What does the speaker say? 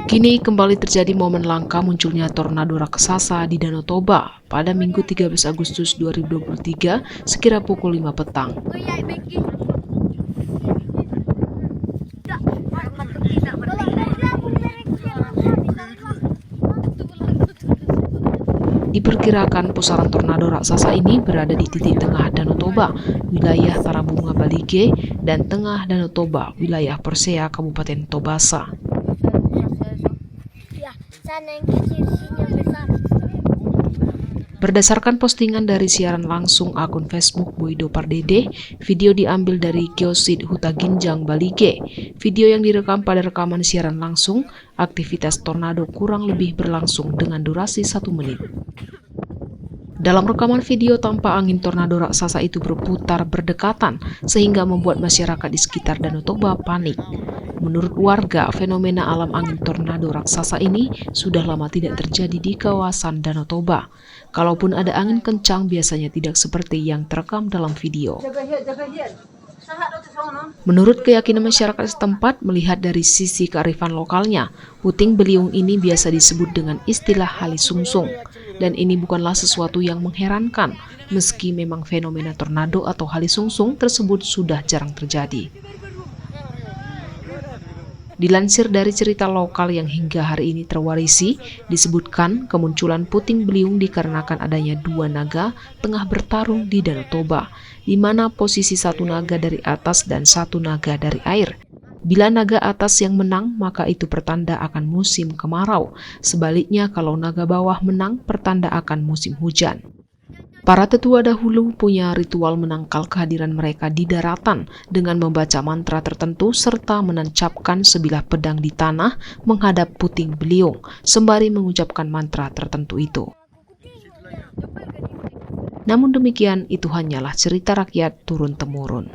Kini kembali terjadi momen langka munculnya tornado raksasa di Danau Toba pada Minggu 13 Agustus 2023 sekira pukul 5 petang. Diperkirakan pusaran tornado raksasa ini berada di titik tengah Danau Toba, wilayah Tarabunga Balige, dan tengah Danau Toba, wilayah Persea, Kabupaten Tobasa. Berdasarkan postingan dari siaran langsung akun Facebook Boido Pardede, video diambil dari Kiosit Huta Ginjang Balige. Video yang direkam pada rekaman siaran langsung, aktivitas tornado kurang lebih berlangsung dengan durasi 1 menit. Dalam rekaman video tampak angin tornado raksasa itu berputar berdekatan sehingga membuat masyarakat di sekitar Danau Toba panik. Menurut warga, fenomena alam angin tornado raksasa ini sudah lama tidak terjadi di kawasan Danau Toba. Kalaupun ada angin kencang, biasanya tidak seperti yang terekam dalam video. Menurut keyakinan masyarakat setempat, melihat dari sisi kearifan lokalnya, puting beliung ini biasa disebut dengan istilah halisungsung. Dan ini bukanlah sesuatu yang mengherankan, meski memang fenomena tornado atau halisungsung tersebut sudah jarang terjadi. Dilansir dari cerita lokal yang hingga hari ini terwarisi, disebutkan kemunculan puting beliung dikarenakan adanya 2 naga tengah bertarung di Danau Toba, di mana posisi 1 naga dari atas dan 1 naga dari air. Bila naga atas yang menang, maka itu pertanda akan musim kemarau. Sebaliknya, kalau naga bawah menang, pertanda akan musim hujan. Para tetua dahulu punya ritual menangkal kehadiran mereka di daratan dengan membaca mantra tertentu serta menancapkan sebilah pedang di tanah menghadap puting beliung, sembari mengucapkan mantra tertentu itu. Namun demikian, itu hanyalah cerita rakyat turun-temurun.